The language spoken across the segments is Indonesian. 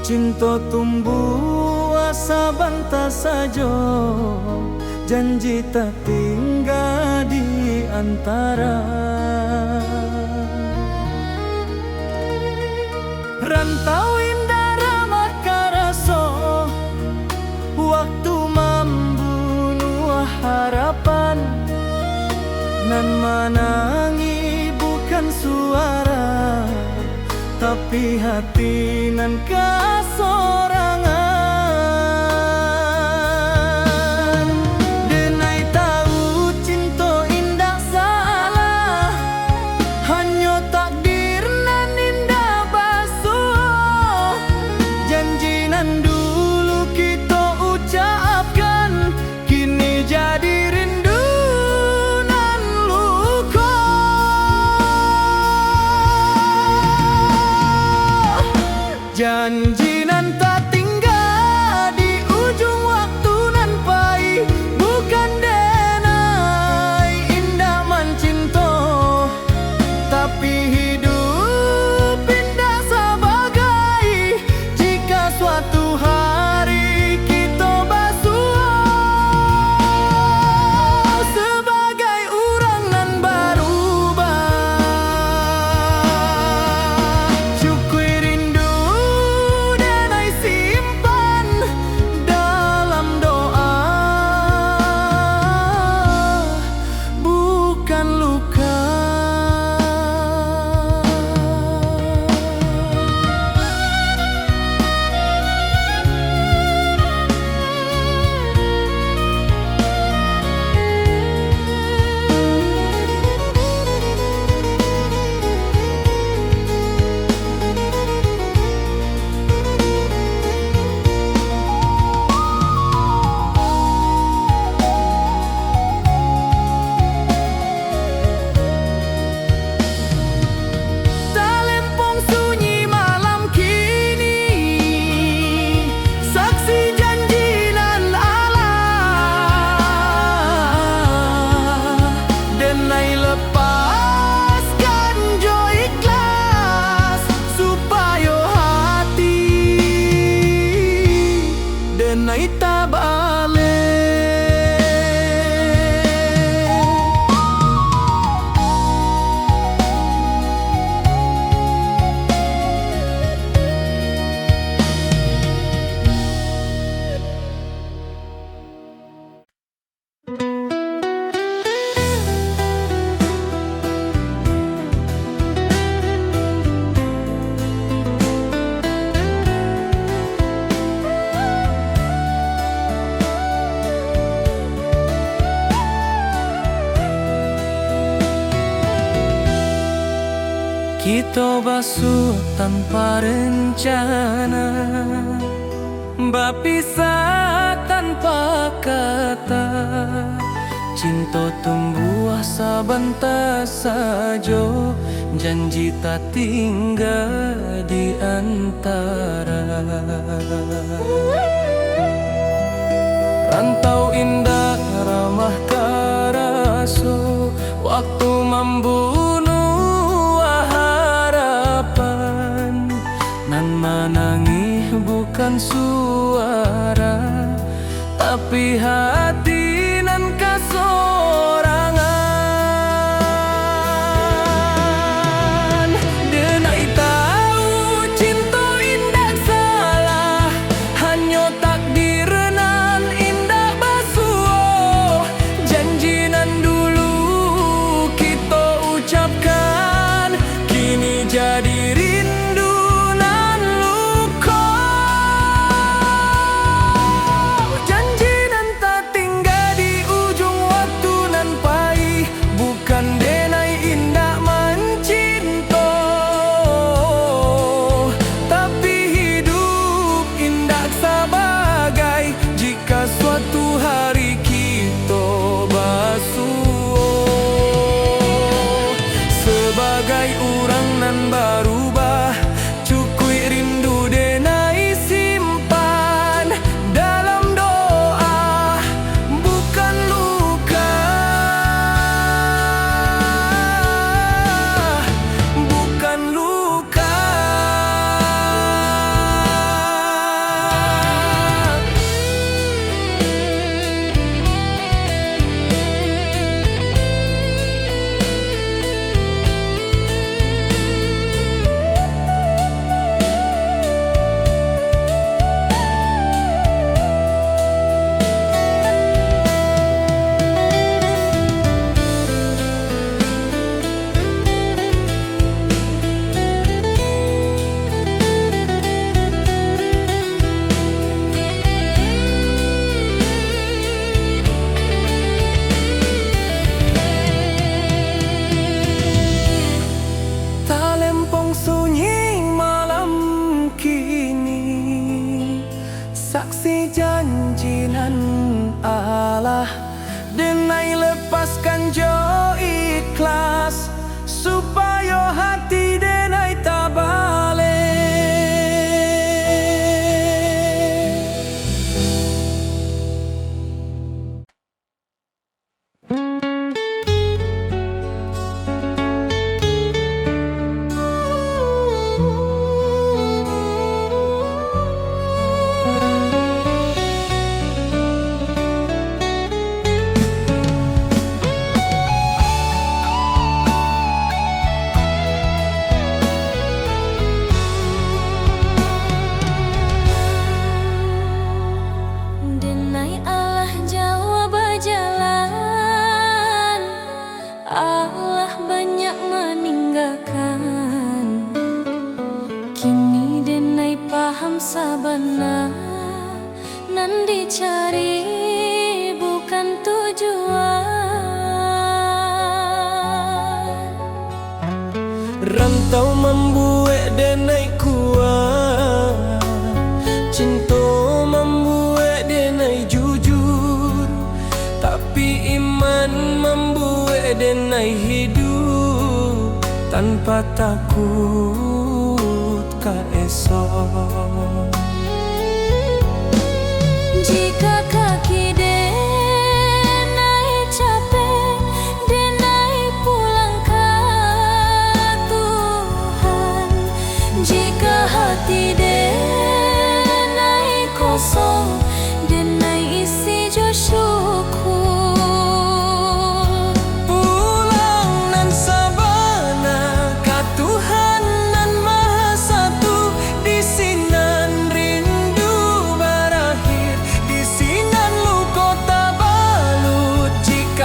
Cinta tumbuh asa banta sajo, janji tak tinggal di antara. Rantau indah ramah karaso, waktu membunuh harapan. Nan menangi bukan suara, tapi hati nan kasorangan. Denai tahu cinta indah salah, hanya takdir nan indah basuh. Janji nan dulu kita ucapkan, kini jadi rindu nan luka. Janji nan tak tinggal di ujung waktu nan pahit, bukan denai indah mencinta, tapi hidup indah sebagai jika suatu hari kita basuh sebagai orang nan berubah. Syukur rindu denai simpan dalam doa, bukan luka. Talempong sunyi malam kini, saksi janji nan Allah. Denai lepaskan jo ikhlas, supaya hati denai tak balik. Kita basuh tanpa rencana, berpisah tanpa kata. Cinta tumbuh sabanta sajo, janji tak tinggal di antara. Rantau indah ramah karaso, waktu membunuh harapan. Nan menangis bukan suara, tapi hati nan kasorangan. Denai tahu cinta indah salah, hanya takdir nan indah basuh. janji nan Allah, denai lepaskan jo ikhlas supaya hati denai tak balik. Allah banyak meninggalkan, kini denai paham sabana nan dicari bukan tujuan. Rantau membuat denai kuat, cinta membuat denai jujur, tapi iman membuat denai hidup tanpa takut ka esok. Jika kaki denai capek, denai pulang ke Tuhan. Jika hati denai kosong, denai isi jo syukur.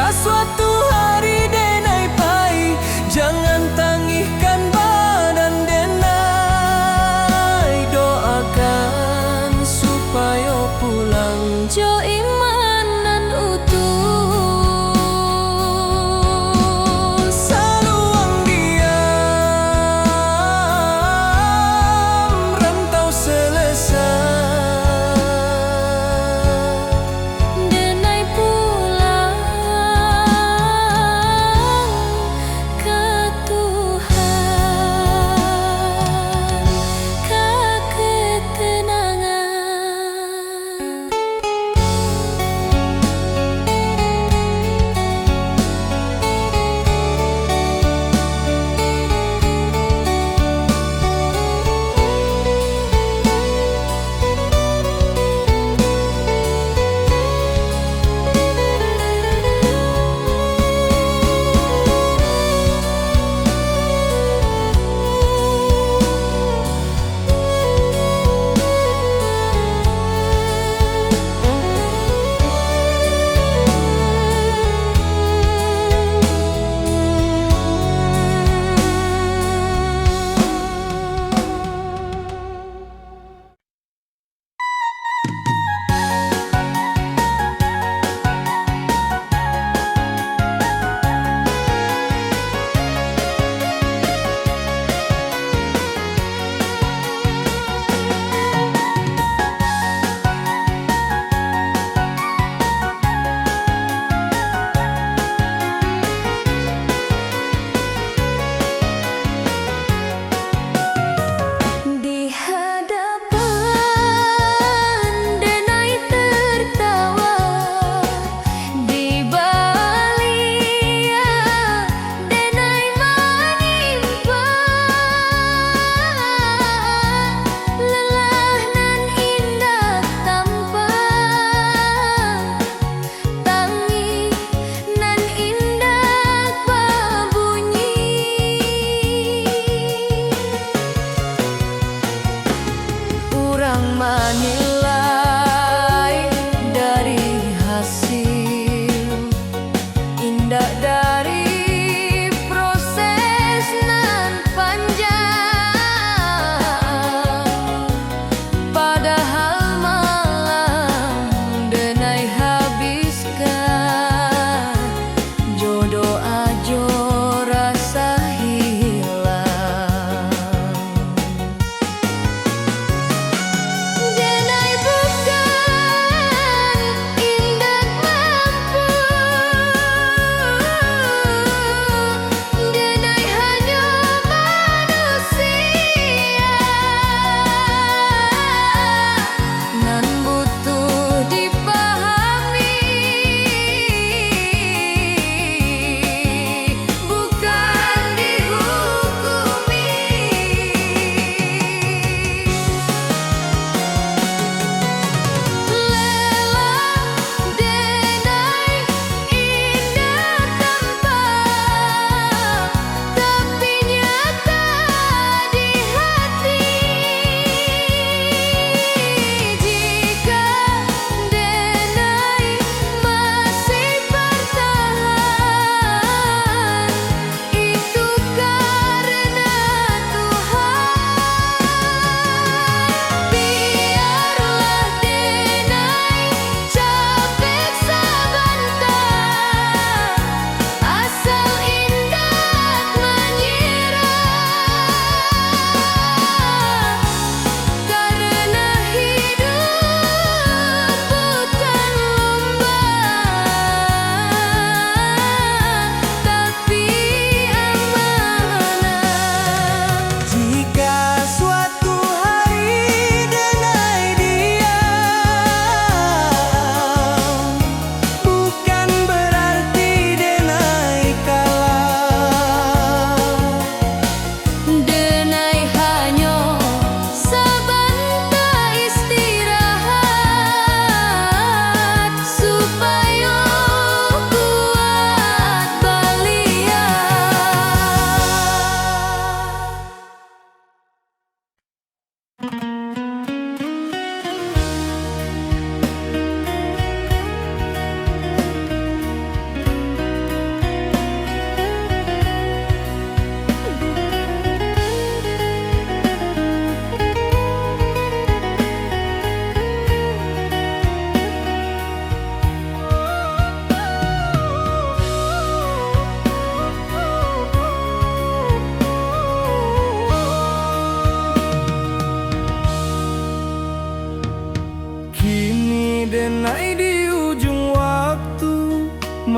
Suatu hari denai pai, jangan tangihkan badan denai, doakan supaya pulang.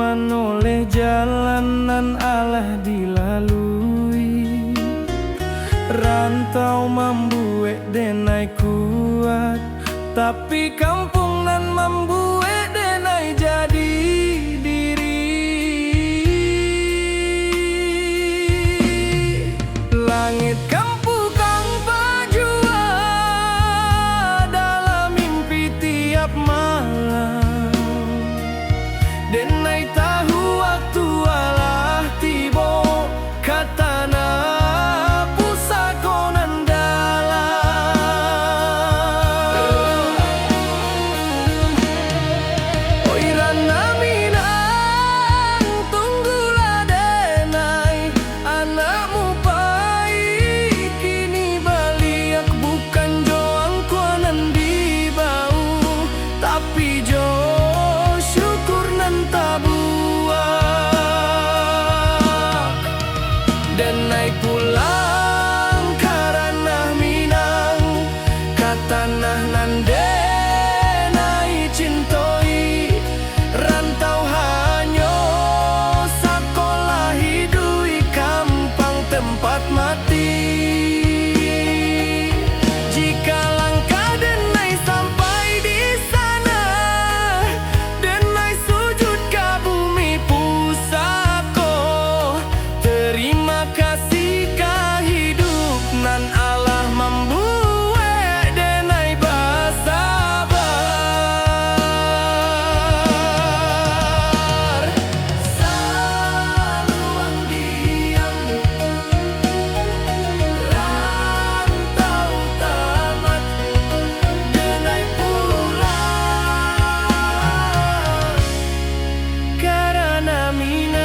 manoleh jalanan alah dilalui. Rantau membuat denai kuat, tapi kampung nan membuat denai jadi diri. Langit kampu kang bajua dalam mimpi tiap malam. Denai tahu waktu alah tibo katana pusakonan dalam. Oi rana minang tunggulah denai, anakmu pai kini baliak bukan joang kuanan di bau, tapi jo syukur nan tabuak. Denai pulang karena minang katanah nan denai cintoi. Rantau hanyo sakolah hidui kampang tempat mati. Jika langkah denai sampai di sana, denai sujud ke bumi pusako. Terima kasih ka hidup nan Allah membuat denai bersabar. Saluang diam rantau tamat, denai pulang karena minang.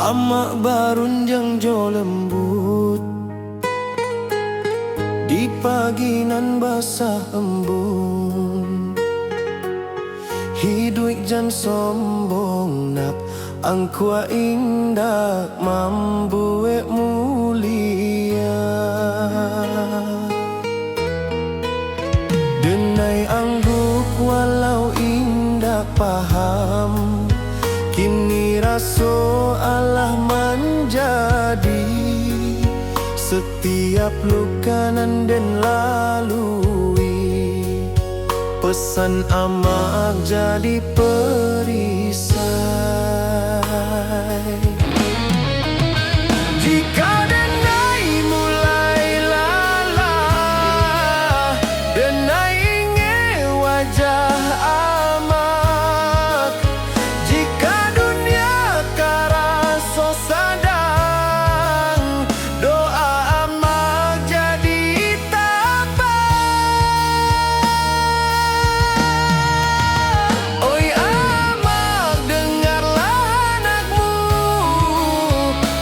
Amak barunjang jo lembut di pagi nan basah embun. Hidup jan sombong nak angkua indah membuat mulia. Denai angguk walau indah paham, kini raso Allah menjadi setiap luka nan den lalui. Pesan amak jadi perisai. Jika denai mulai lalah, denai ingin wajah amak. Jika dunia karaso sadang, doa amak jadi tabah. Oi amak dengarlah anakmu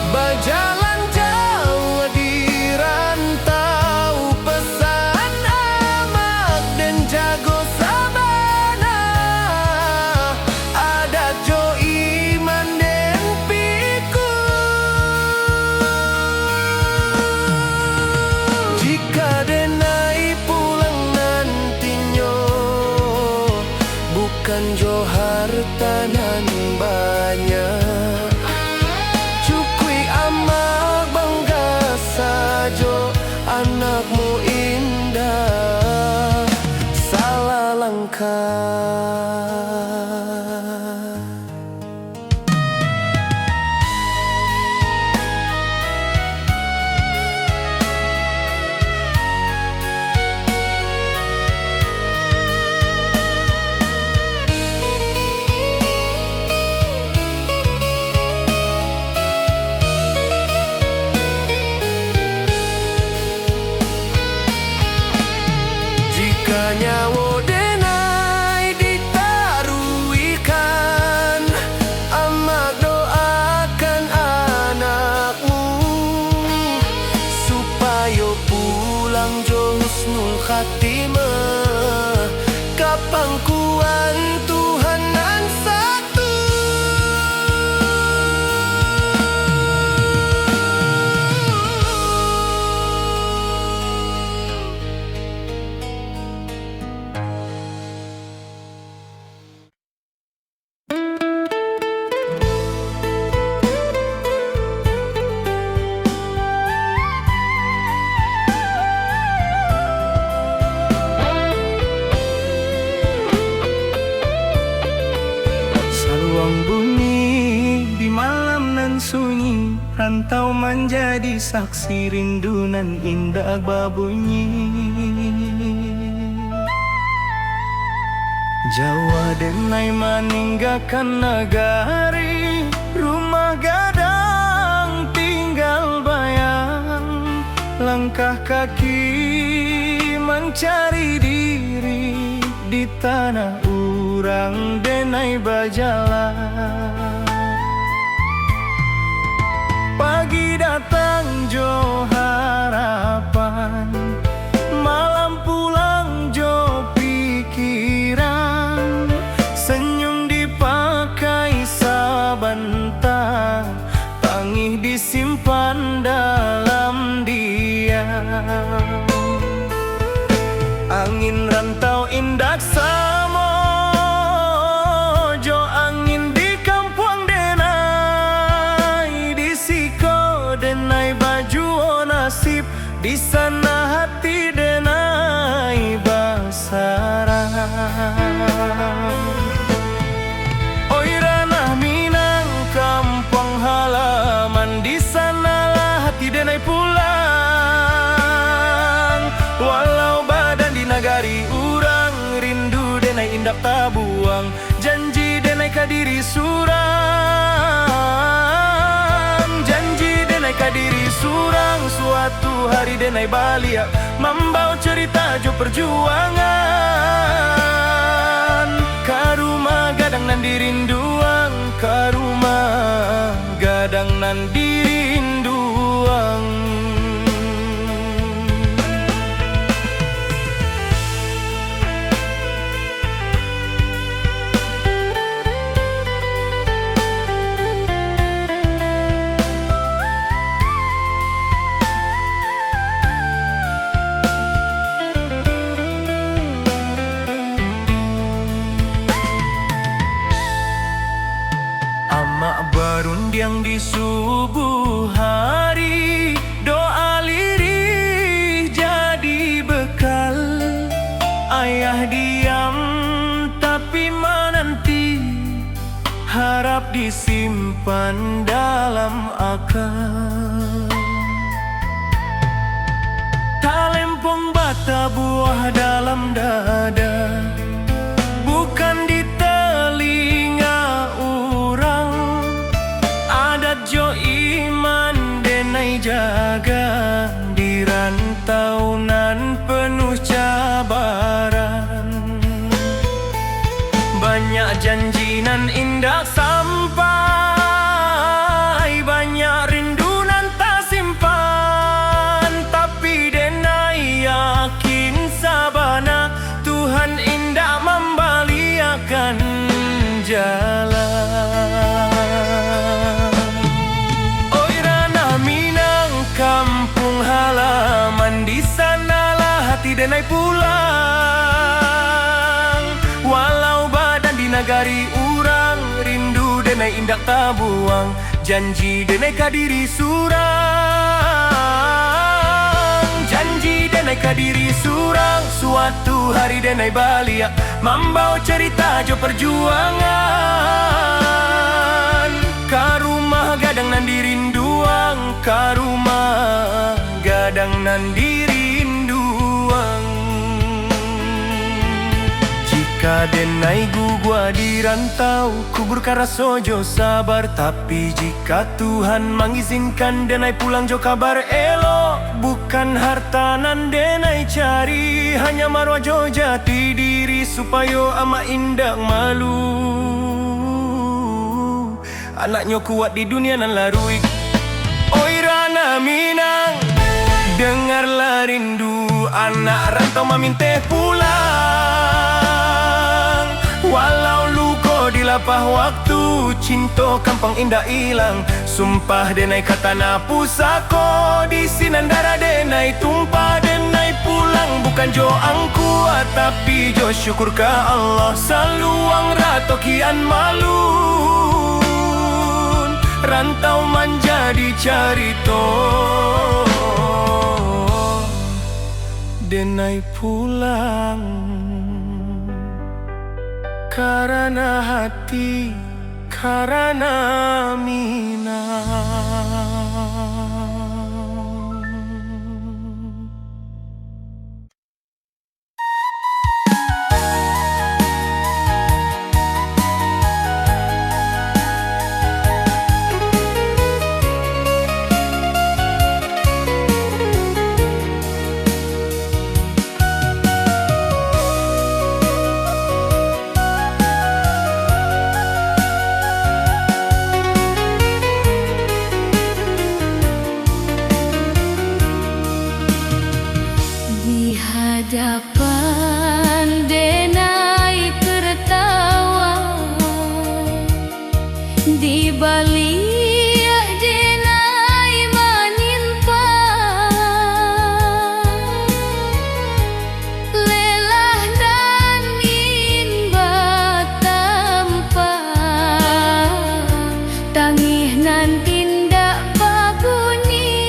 berjalan jauh di rantau. Pesan amak dan jago sabana, ada jo iman den piku. Jika denai pulang nantinya, bukan jo harta nan banyak. Cukui amak bangga sajo anakmu indah. Salah langkah Bunyi di malam nan sunyi, rantau menjadi saksi rindu nan indah berbunyi. Jawa denai meninggalkan negari, rumah gadang tinggal bayang. Langkah kaki mencari diri di tanah urang denai berjalan. Pagi datang jo harapan, malam pulang jo pikiran. Senyum dipakai sebentar, tangih disimpan dalam diam. Angin rantau indak samo, jo angin di kampung denai. Di siko denai baju nasib, di sana hati denai basarang. Oi ranah Minang kampung halaman, di sanalah hati denai pulang. Walau badan di nagari urang, rindu denai indak tabuang. Janji denai kadiri surang, janji denai kadiri surang. Suatu hari denai balia, membawa cerita jo perjuangan. Karuma gadang nan dirinduang, karuma gadang nan dirinduang. Amak berundiang di subuh hari, doa lirih jadi bekal. Ayah diam tapi menanti, harap disimpan dalam akal. Talempong bata buah dalam dada, bukan di telinga urang. Adat jo iman denai jaga, di rantau nan penuh cabaran. Banyak janji nan indah sampai, banyak rindu nan tak simpan. Tapi denai yakin sabana, Tuhan indah membaliakan jalan. Oi ranah Minang kampung halaman, di sanalah hati denai pulang. Walau badan di nagari urang, rindu denai indak tabuang. Janji denai kadiri surang, janji denai kadiri surang. Suatu hari denai balia, membawa cerita jo perjuangan. Karumah gadang nan dirinduang, karumah gadang nan dirinduang. Jika denai gugua di rantau, kubur karaso jo sabar. Tapi jika Tuhan mengizinkan denai pulang jo kabar elo. Bukan harta nan denai cari, hanya marwah jo jati diri, supaya ama indak malu. Anaknya kuat di dunia nan larui. Oi ranah Minang, dengarlah rindu anak rantau maminte pulang. Walau luko di lapah waktu, cinta kampung indah hilang. Sumpah denai kata na pusako, di sinandara denai tumpah denai pulang. Bukan jo angku tapi jo syukur ka Allah, saluang rato kian malun. Rantau menjadi carito, denai pulang. Karena hati karena minang. Hadapan denai tertawa, di balik denai menimpa, lelah dan inba tanpa tangih nan tindak babuni.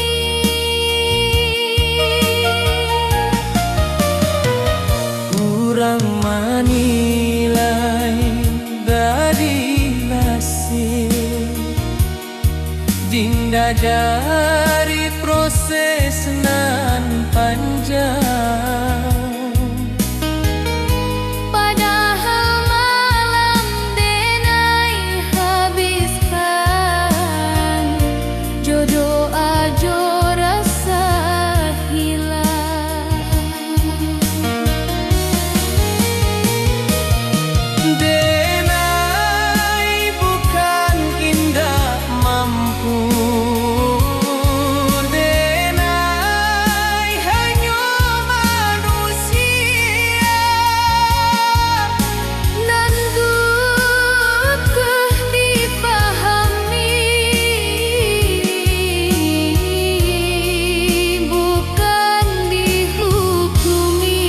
Kurang menilai dari hasil dinda dari proses nan panjang. Padahal malam denai habiskan, jodoh ajo rasa hilang. Denai bukan indah mampu, denai hanya manusia. Dan butuh dipahami, bukan dihukumi.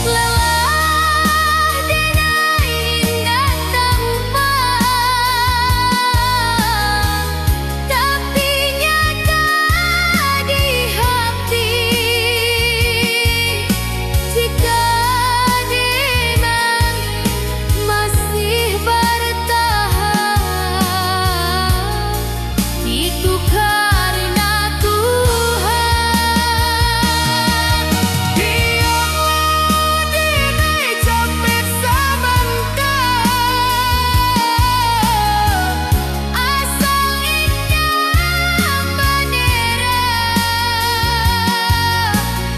Lelah denai indah tanpa, tapi nyata di hati. Jika denai masih bertahan, itu karena Tuhan. Biarlah denai capek sebentar, Asal indah bendera,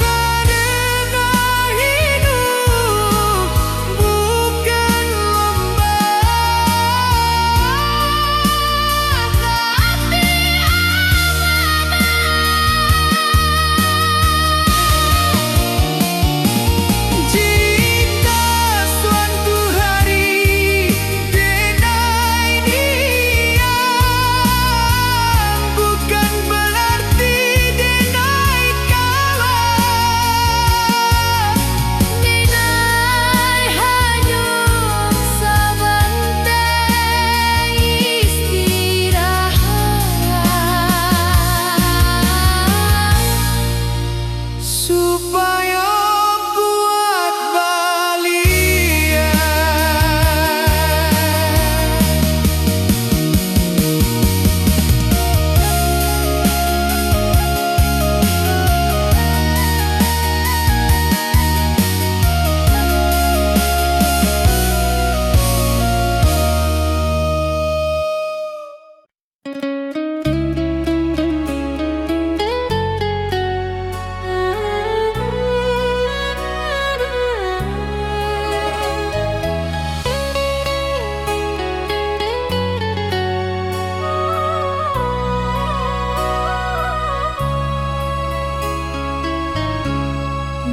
karena hidup bukan lomba. tapi Jika suatu hari denai diam, bukan berarti denai kalah. denai hanya sebentar istirahat, Supaya kuat balia.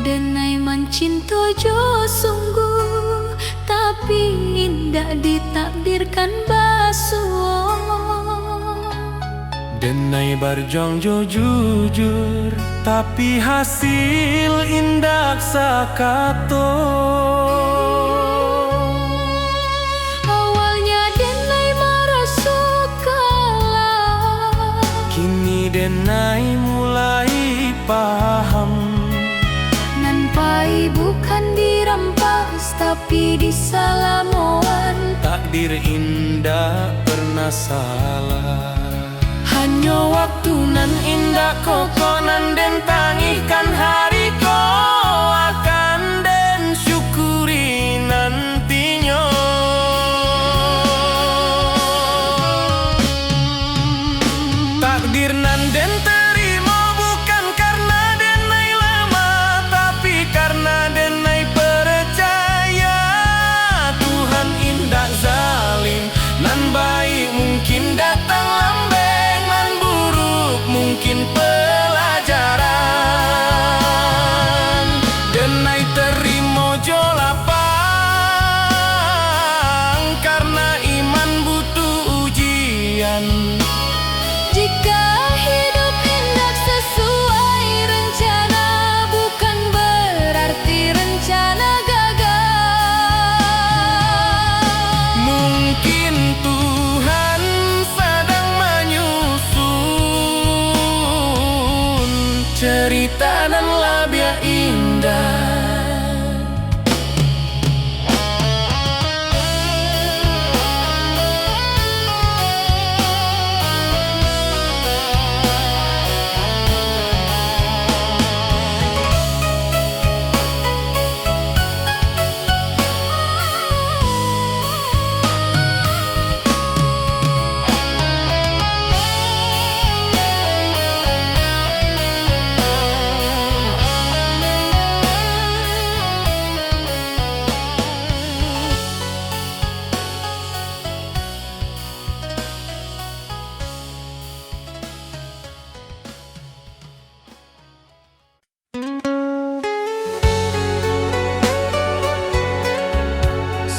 denai mencinta jo sungguh, tapi indah ditakdirkan basuh. Denai berjuang jujur, tapi hasil indak sakato. Awalnya denai merasa kalah, Kini denai mulai paham, nan pai bukan dia tapi disalamoan. Takdir indah pernah salah. Hanya waktu nan indah kokonan den tangihkan hari ko akan den syukuri nantinya. Takdir nan den terima bukan karena denai lemah, tapi karena denai percaya Tuhan indah zalim. Nan baik mungkin datang lambeng, nan buruk mungkin pelajaran. Denai terima jo lapang karena iman butuh ujian. Jika hidup indah sesuai rencana, bukan berarti rencana gagal. Mungkin Tuhan sedang menyusun cerita dan labia indah.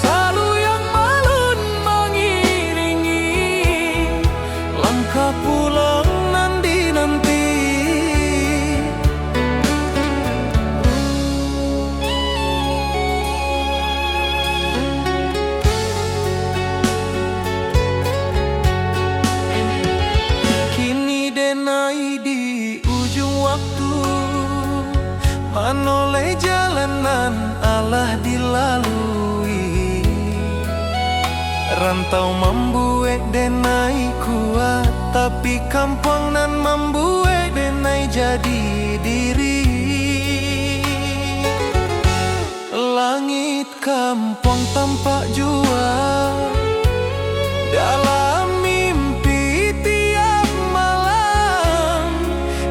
Selalu yang malun mengiringi langkah pulang nanti. Kini denai di ujung waktu, menoleh jalanan Allah dilalui. Rantau membuat denai kuat, tapi kampung nan membuat denai jadi diri. Langit kampung tampak jua dalam mimpi tiap malam.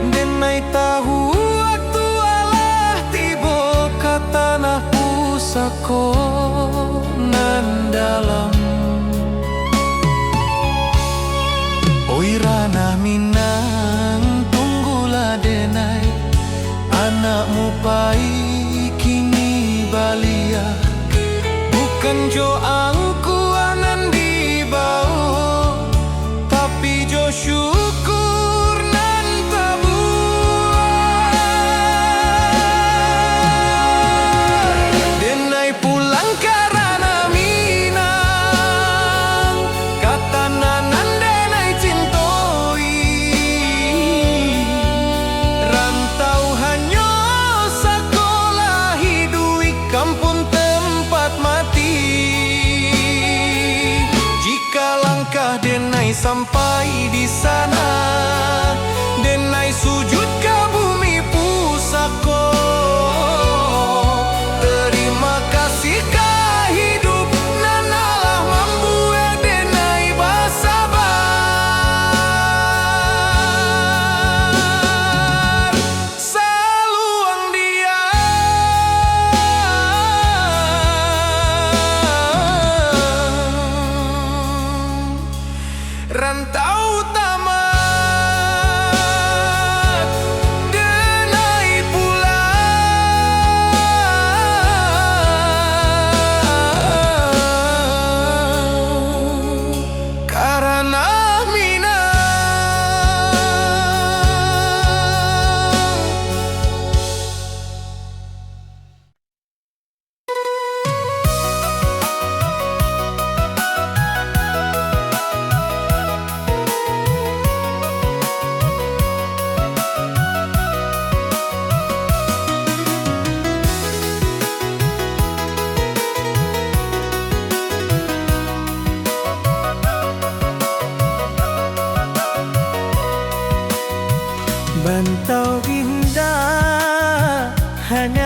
Denai tahu waktu Allah tiba ke tanah pusako nan dalam. Oi ranah Minang, tunggulah denai, anakmu pai kini balia. Bukan jo angkuanan di bawah, tapi jo syukur nan tabuah. Denai pulang ke ranah Minang, kata nanan denai cintoi. Rantau hanya sekolah hidui kampung tempat mati.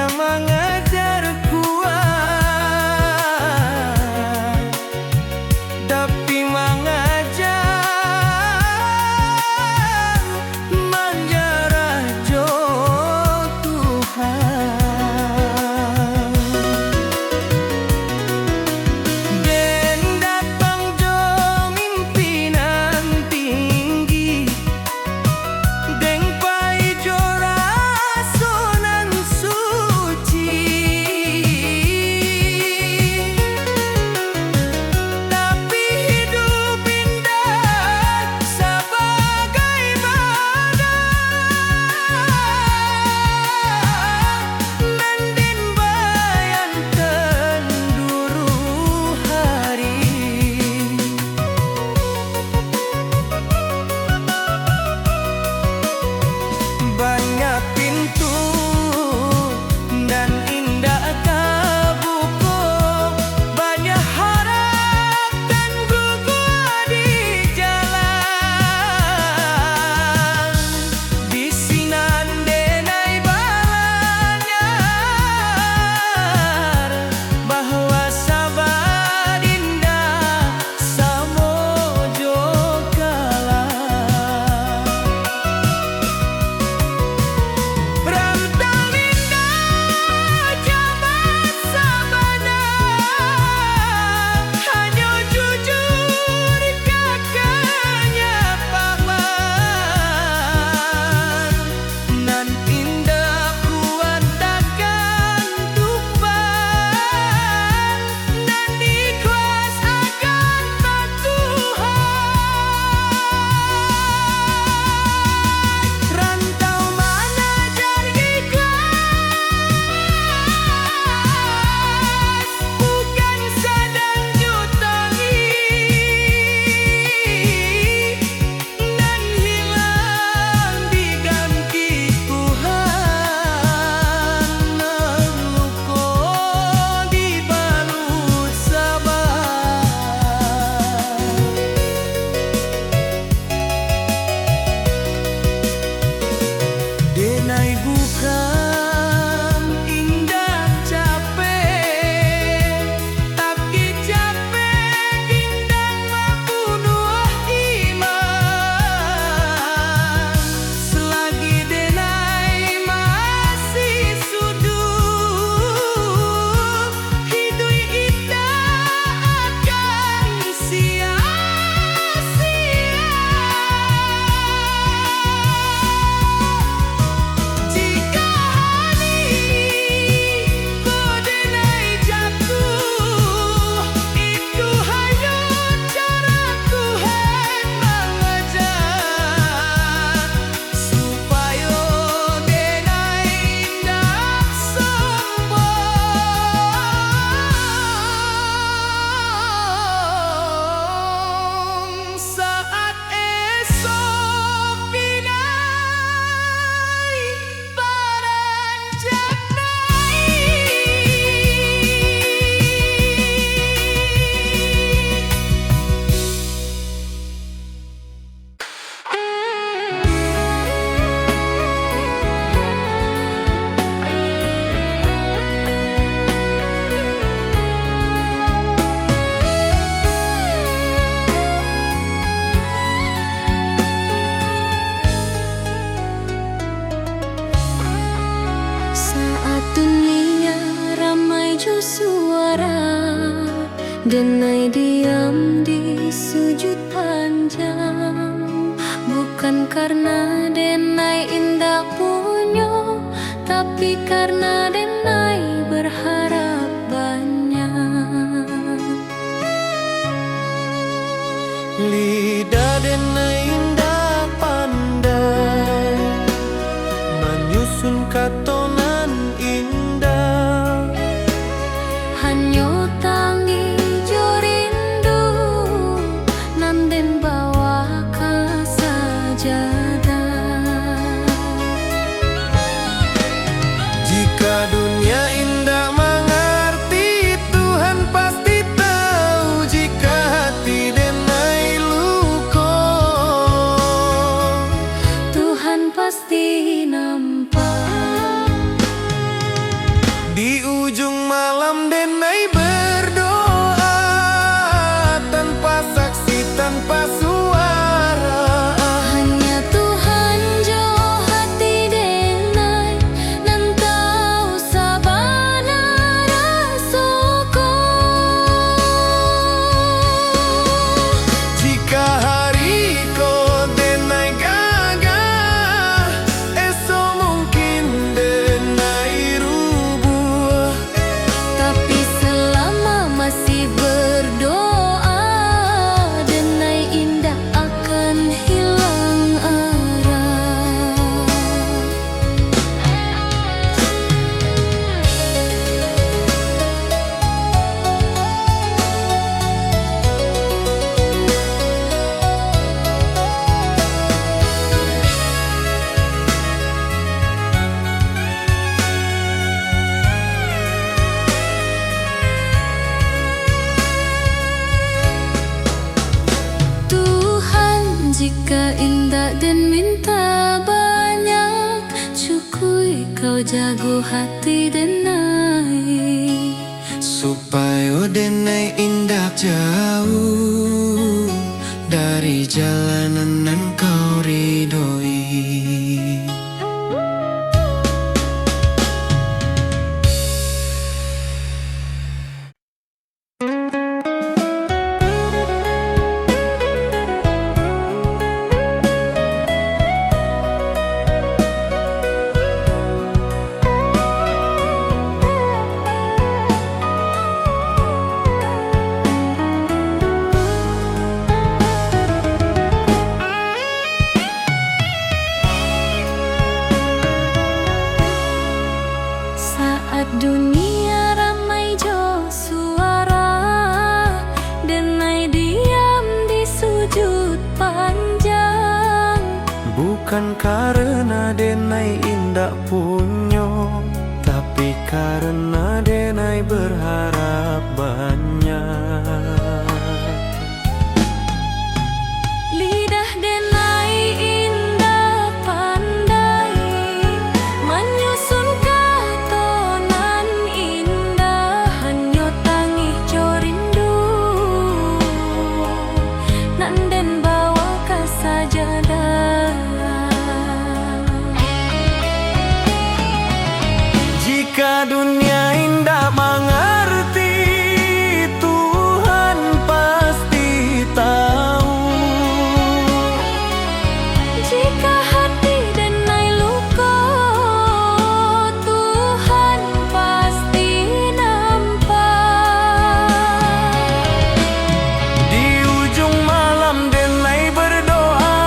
bukan mengejar kuat, tapi mengajar menjarajo Tuhan. Den datang jo mimpinan tinggi, deng pai jo rasonan suci, tapi hidup indah sebagai badan, mendin bayan tenduru hari. Banyak pintu dan indah kabuku, banyak harap dan gugur di jalan. Bisinan denai balanyar bahwa sabar indah samojo kalah. Rantau indah jabat sabana, hanya jujur kakaknya paman. Nan indah kuat takkan tumpah, nan ikhlas akan Tuhan. Rantau mengajar ikhlas, bukan sedang jutangi, dan hilang diganti Tuhan. Luko dibalut sabar. Denai bukan indah capek, tapi capek indah membunuh iman. Selagi denai masih sudut, hidup indah akan sia-sia. Jika hari denai jatuh, itu hanya cara Tuhan mengajar, supaya denai indah sombong saat esok pinai Saat dunia ramai jo suara, denai diam di sujud panjang. Bukan karena denai indah punyo, tapi karena denai berharap banyak. Lidah denai indah pandai menyusun katonan indah. Hanyo tangi jo rindu, nanden bawa ka sajadah. Jika dunia Di ujung malam Denai berdoa tanpa saksi, tanpa suara. Hanya Tuhan jo hati Denai, nan tahu sabana rasoko. Jika hari ko Denai gagal, esok mungkin Denai rubuh. Tapi selama masih berdoa, Denai indah akan hilang arah. Tuhan, jika indah dan minta banyak, cukui kau jago hati Denai. Supaya Denai indah jauh dari jalanan nan kau ridhoi. Saat dunia ramai jo suara, Denai diam di sujud panjang. Bukan karena Denai indah punyo, tapi karena Denai berharap banyak. Lidah Denai indah pandai, menyusun katonan indah. Hanyo tangih jo rindu, nan den bawa ka sajadah. Jika dunia indah mengerti, Tuhan pasti tahu. Jika hati Denai luka, Tuhan pasti nampak. Di ujung malam Denai berdoa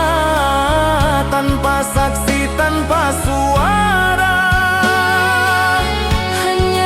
tanpa saksi, tanpa suara. Hanya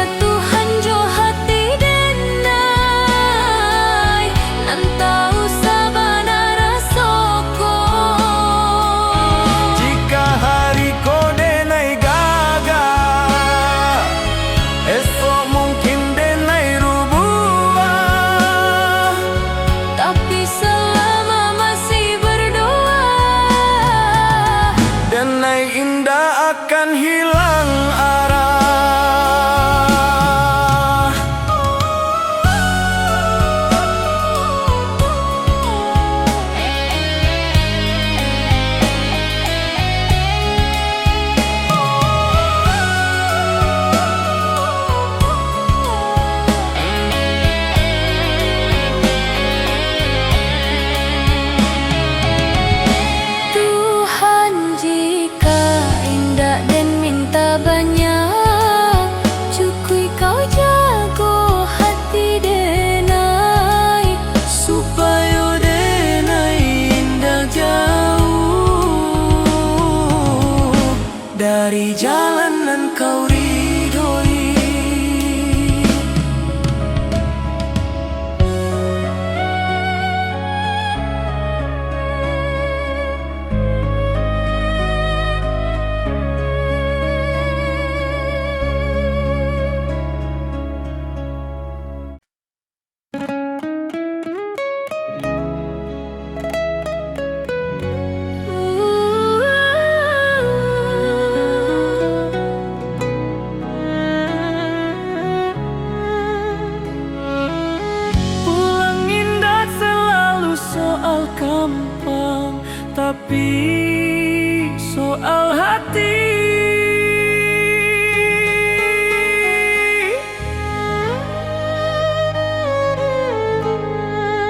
tapi soal hati.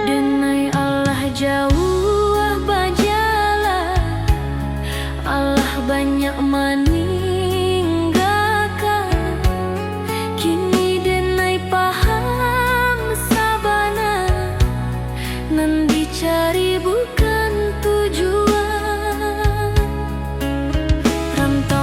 Denai Allah jauh bajalah, Allah banyak meninggalkan. Kini denai paham sabana, nan dicari bukan tujuan. Rantau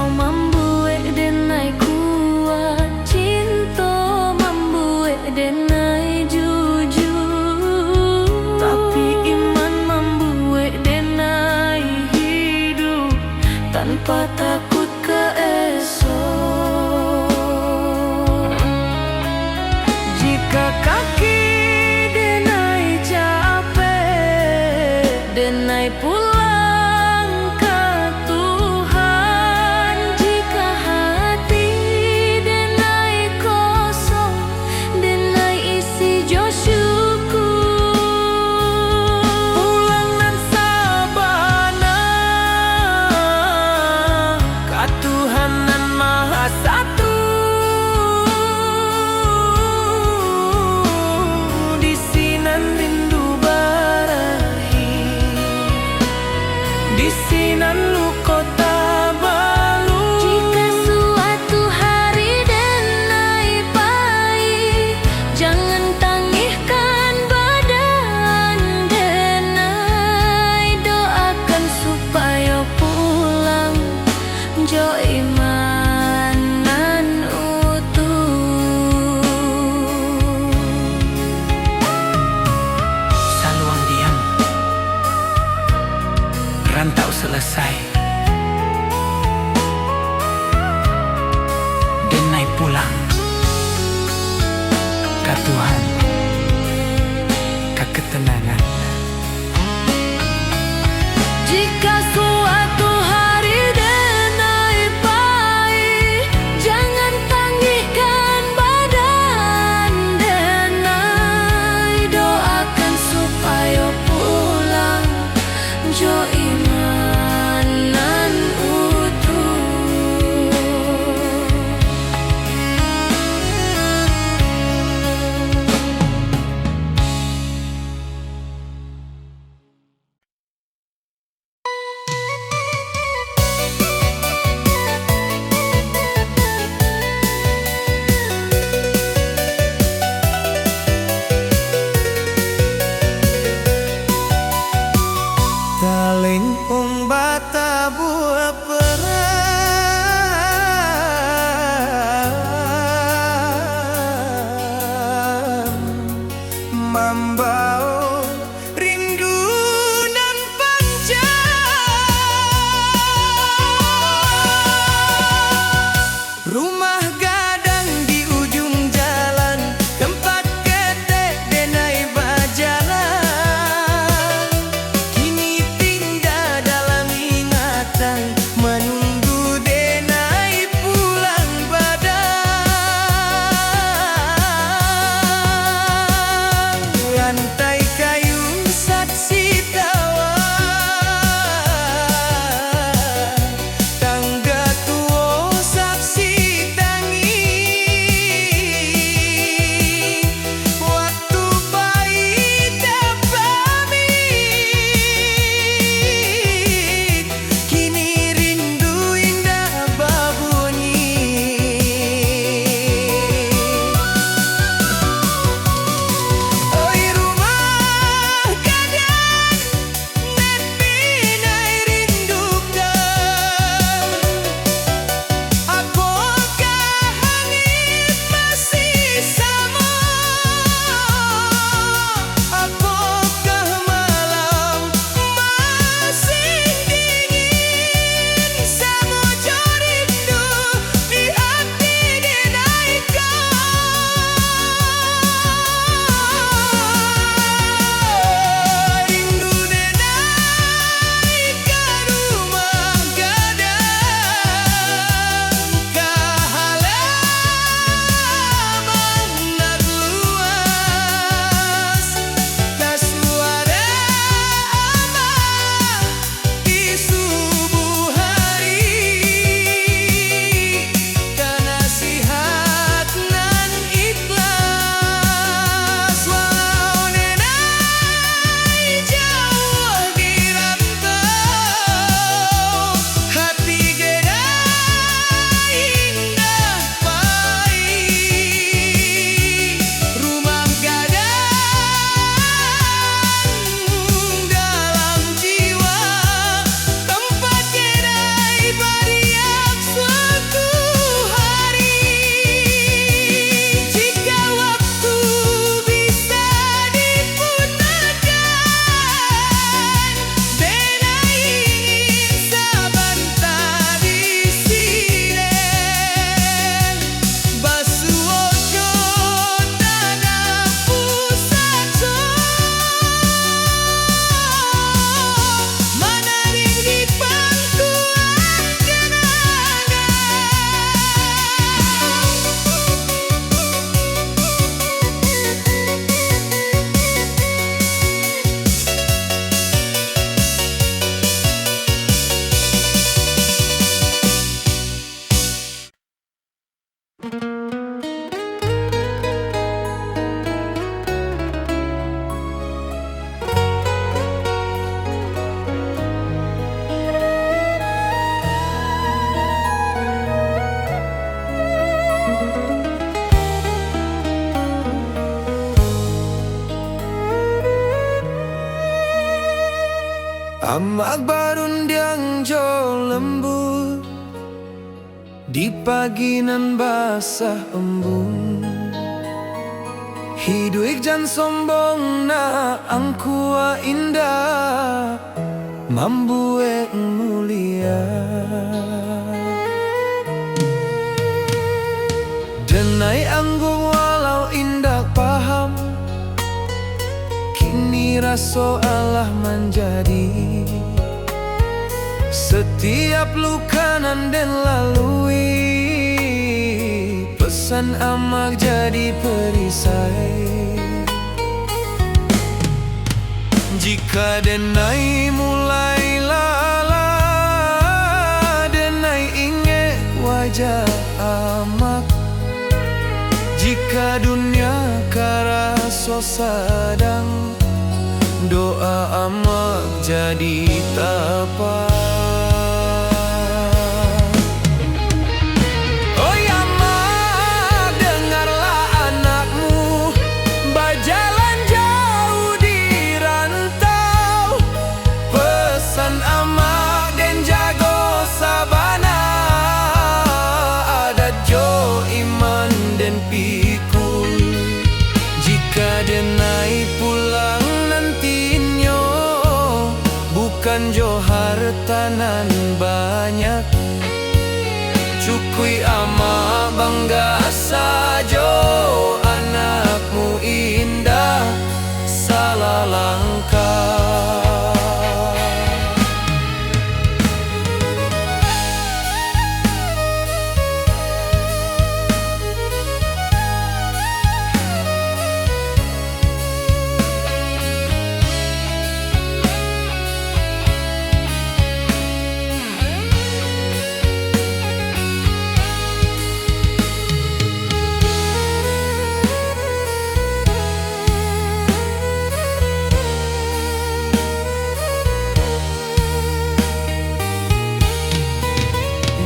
Amak barundiang jo lembut di pagi nan basah embun. Hidup jan sombong na angkua indah mambuek mulia. Denai anggung walau indah paham, kini raso Allah menjadi. Setiap luka nan den lalui, pesan amak jadi perisai. Jika denai mulai lala, denai ingat wajah amak. Jika dunia karaso sadang, doa amak jadi tapak. Bukan jo hartanan banyak, cukui ama bangga sajo. Anakmu indah salah langkah.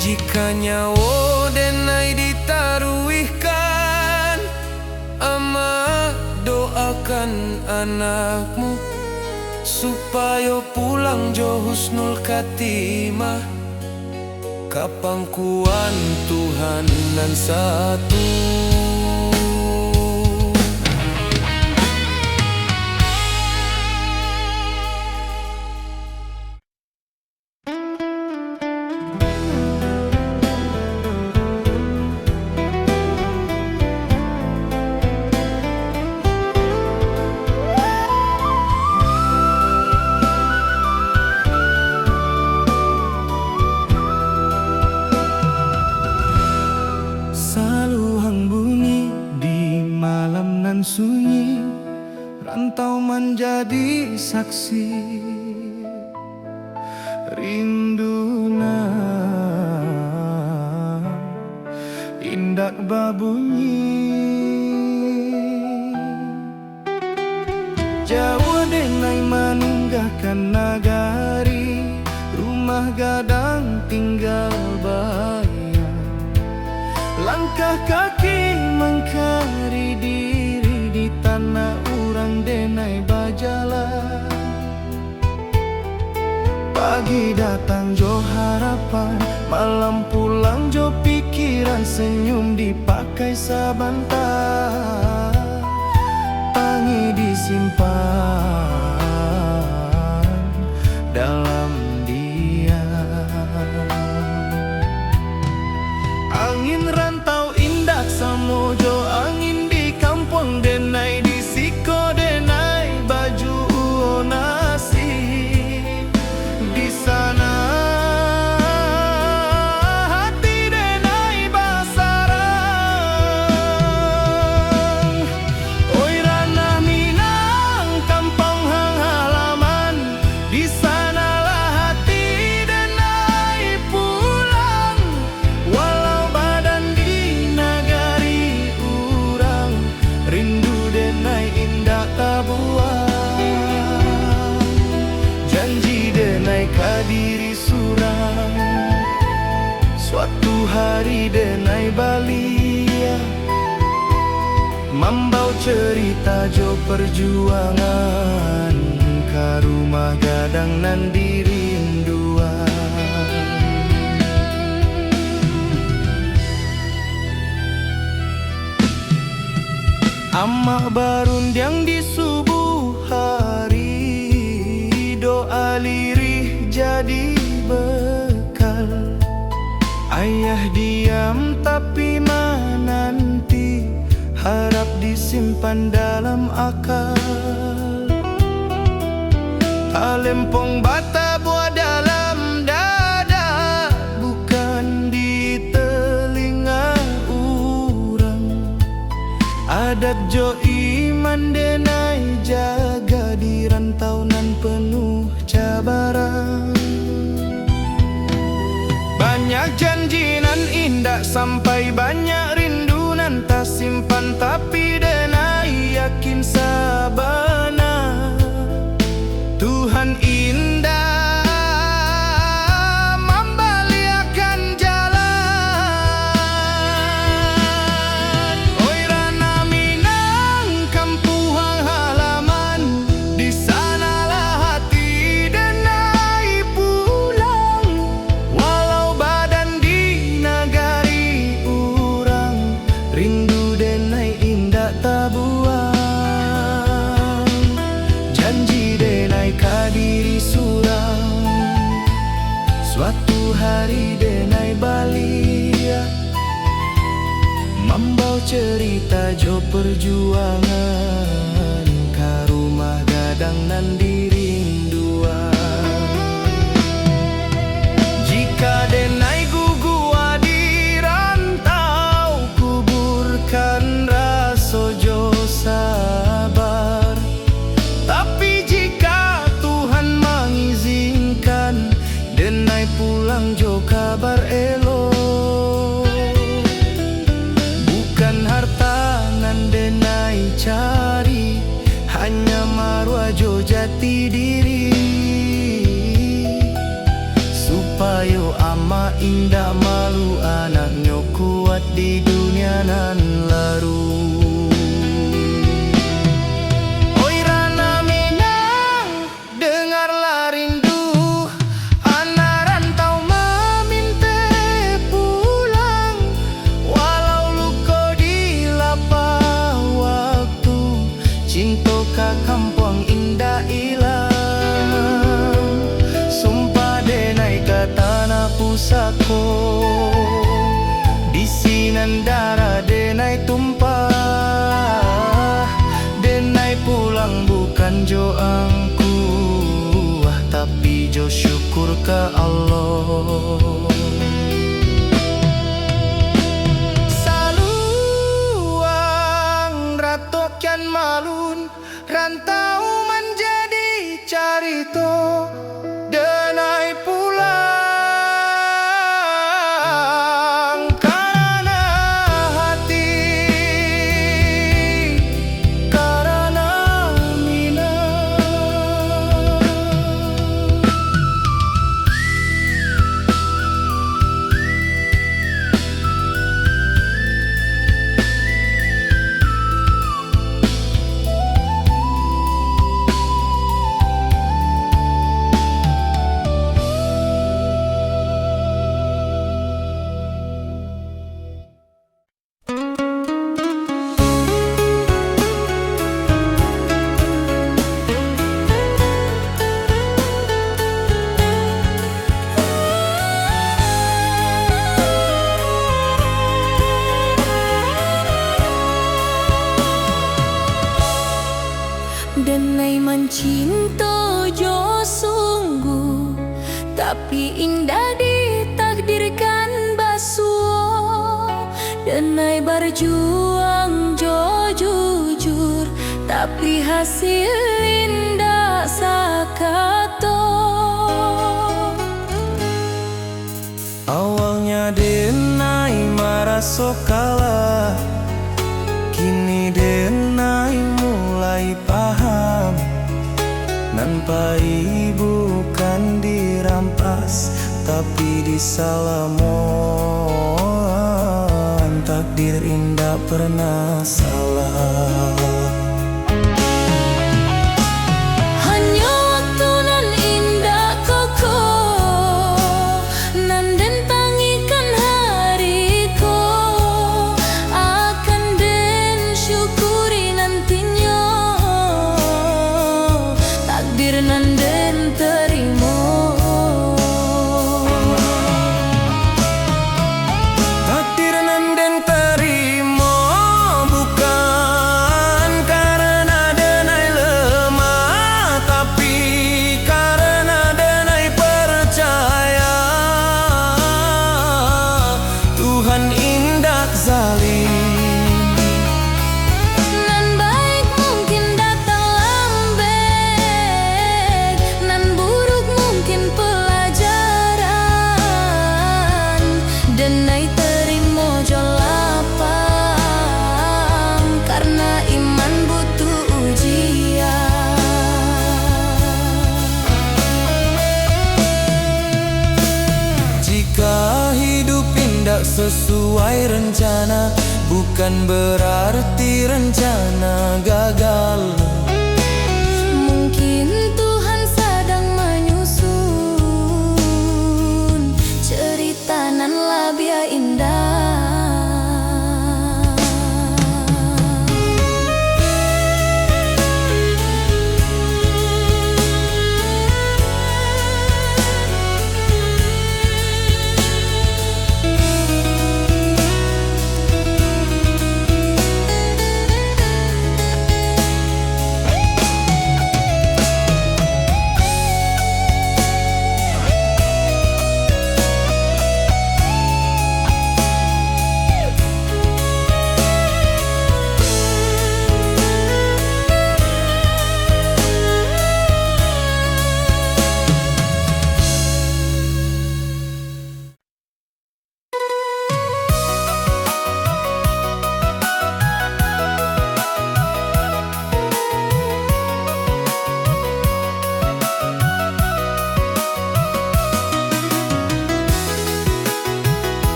Jika nyawa denai ditaruhkan, amak doakan anakmu supaya pulang jo husnul khatimah. Kapangkuan Tuhan nan satu. Sunyi rantau menjadi saksi rinduna indak babunyi. Jawa denai meninggalkan nagari, rumah gadang tinggal bayang. Langkah kaki mengkari diri di tanah urang denai bajalan. Pagi datang jo harapan, malam pulang jo pikiran. Senyum dipakai sabantar, tangi disimpan dalam diam. Angin rantau indak samojo, angin di kampung denai di siko denai baju nasi. Di sana hati denai basarang. Oi ranah Minang kampung hang halaman, di sanalah hati denai pulang. Walau badan di nagari urang, rindu denai indah tabuang. Janji denai kadiri surang, suatu hari denai balia. Mambau cerita jo perjuangan ka rumah gadang nan dirinduan. Amak barundiang di subuh hari, doa lirih jadi bekal. Ayah diam tapi menanti, harap disimpan dalam akal. Talempong bata buat dalam dada, bukan di telinga urang. Adat jo iman denai jaga di rantau nan penuh cabaran. Banyak janji nan indah sampai banyak rindu nan tak simpan, tapi denai yakin sabana Tuhan indah membaliakan jalan. Oi Rana Minang kampung halaman, di sanalah hati denai pulang. Walau badan di nagari urang, rindu denai indah tak buang. Janji denai kadiri surang, suatu hari denai balia, membawa cerita jo perjuangan ka rumah gadang nan dirinduan. Jika denai gugua di rantau, kuburkan rasa jo sabar. Tapi jika Tuhan mengizinkan, denai pulang jo kabar elok. Bukan harta nan denai cari, hanya marwah jo jati diri. Supaya ama indah malu anaknya kuat di dunia nan laru. Oi Rana Minang, dengarlah rindu anak rantau meminta pulang. Walau luka di lapah waktu, cinta ka kampung indah ilang. Sumpah denai ka tanah pusako, di sinan darah denai tumpah. Denai pulang bukan jo angku, tapi jo syukur ke Allah. Saluang ratokian malun, rantau menjadi carito. Denai pulang karena hati, karena Minang. Denai mencinta jo sungguh, tapi indah ditakdirkan basuh. Denai berjuang jo jujur, tapi hasil indah sakato. Awalnya denai merasa kalah, kini denai mulai paham. Nampai bukan dirampas, tapi disalamon. Takdir indah pernah salah. Hanya sesuai rencana, bukan berarti rencana gagal. Mungkin Tuhan sedang menyusun cerita nan lebih indah.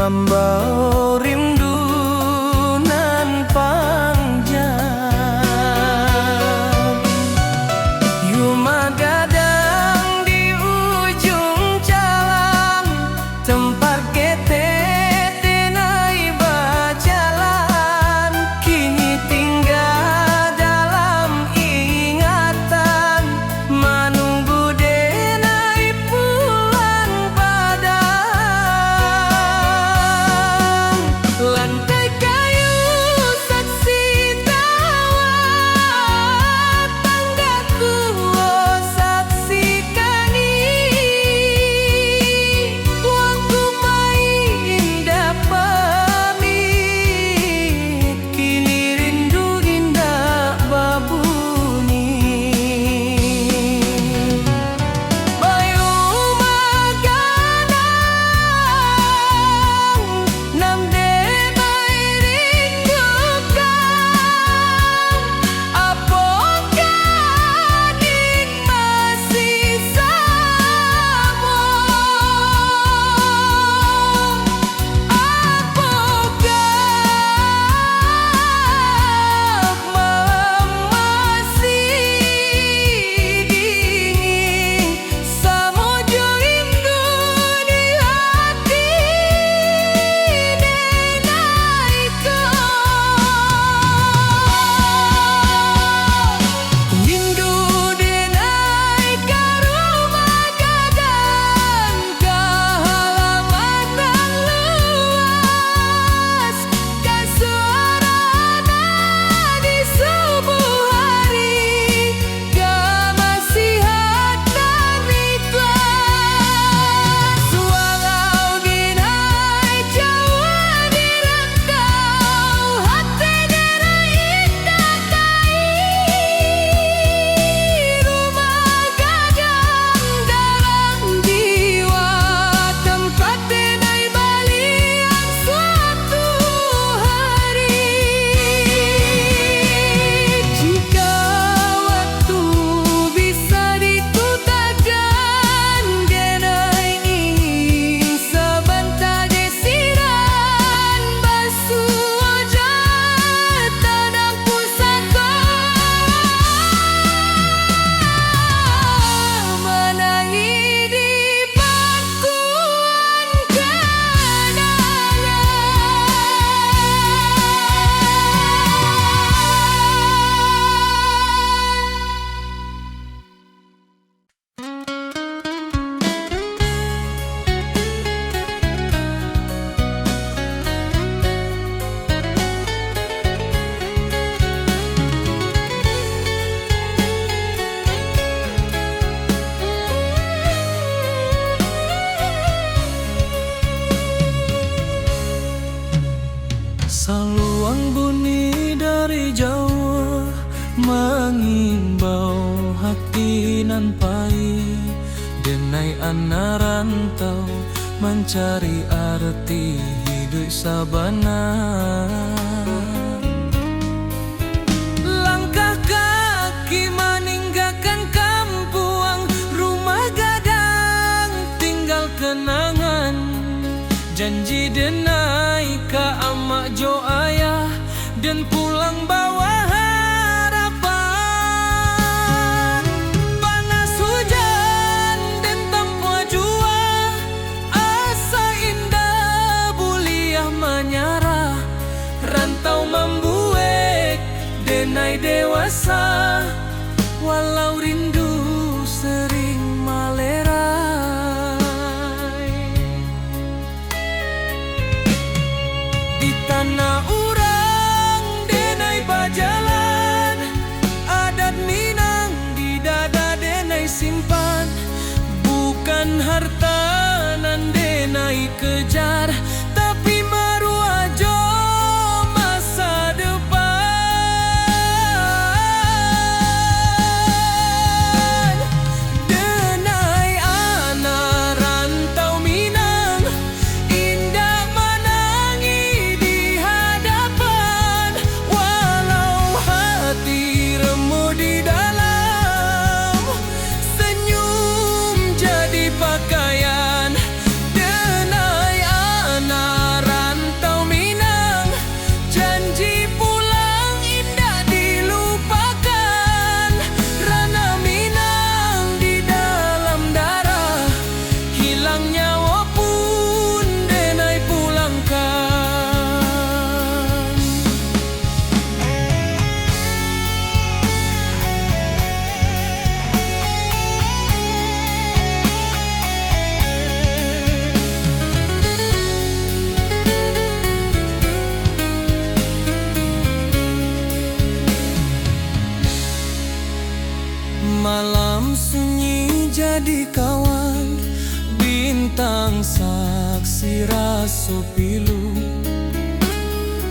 Membawa rindu nan panjang. Yuma gadang di ujung jalan, tempat kita tenai berjalan. Kini tinggal dalam ingatan, menunggu denai pulang padang. Lantai kayu saksi tawat, tangga tua saksi kani. Waktu main indah pamit, kini rindu indah babuni. Bayu maganang, nam denai rindukan. Apakah din masih sama? Apakah malam masih dingin, samojo rindu di hati denai kau. Rindu denai ka rumah gadang, ka halaman nan luas, ka suarana di subuh hari, ka nasihat dan ikhlas. Walau denai jauh di rantau, hati denai indah kai. Rumah gadang dalam jiwa, tempat denai balian suatu hari. Jika waktu bisa ditutupkan, denai ingin sebentar desiran basuh wajah tanah pusaka, menangi di pangkuan kenangan. Saluang bunyi dari jauh, mengimbau hati nan pahit. Denai anak rantau mencari arti hidup sabana. Langkah kaki meninggalkan kampung, rumah gadang tinggal kenangan. Janji denai ka amak jo ayah, dan pulang bawa harapan. Panas hujan dan tanpa jua, asa indah buliah menyarah. Rantau membuat denai dewasa, walau rindu sering malerai. Di tanah urang denai bajalan, adat Minang di dada denai simpan. Bukan harta nan denai kejar, tapi maruah jo masa depan. Denai anak rantau Minang, indah menangi di hadapan. Walau hati remuk di dalam, senyum jadi pakaian. Denai anak bintang saksi raso pilu,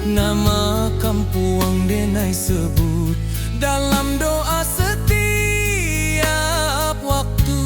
nama kampuang denai sebut dalam doa setiap waktu.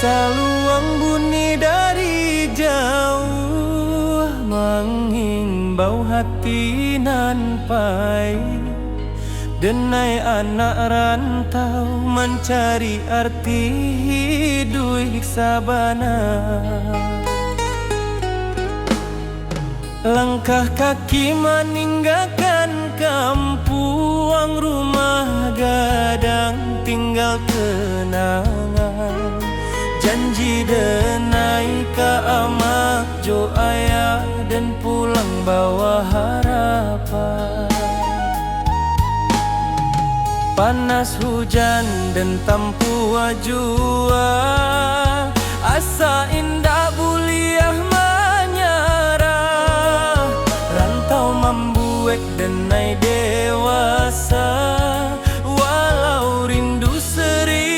Saluang bunyi dari jauh, menghimbau hati nan pai. Denai anak rantau mencari arti hidup sabana. Langkah kaki meninggalkan kampuang, rumah gadang tinggal kenangan. Janji denai ka amak jo ayah dan pulang bawa harapan. Panas hujan dan tampua jua, asa indah buliah menyerah. Rantau membuat denai dewasa, walau rindu sering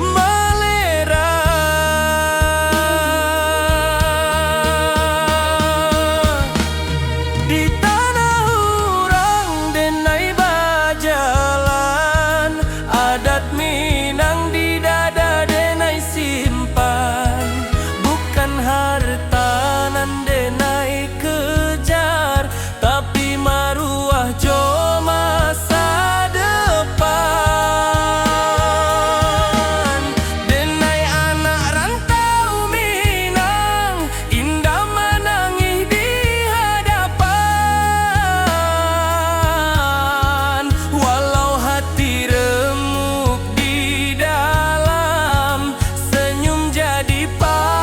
melera. Di tanah urang denai bajalan, adat Minang di dada denai simpan. Bukan harta nan denai kejar, tapi maruah jo masa depan. Denai anak rantau Minang, indah menangis di hadapan. Walau hati remuk di dalam, senyum jadi pakaian.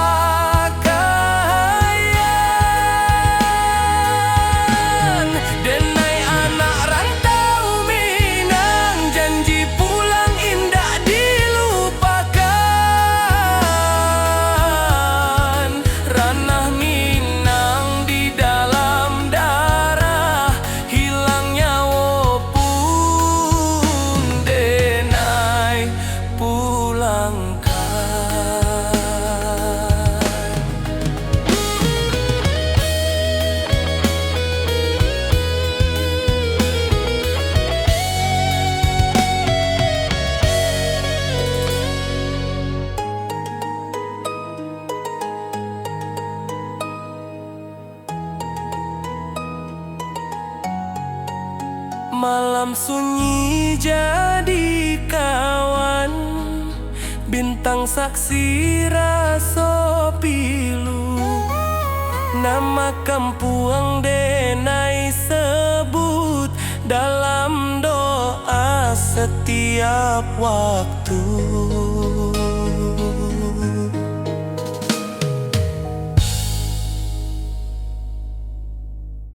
Denai anak rantau Minang, janji pulang indah dilupakan. Ranah Minang di dalam darah, hilang nyawa pun denai pulangkan. Malam sunyi jadi kawan, bintang saksi raso pilu, nama kampuang denai sebut dalam doa setiap waktu.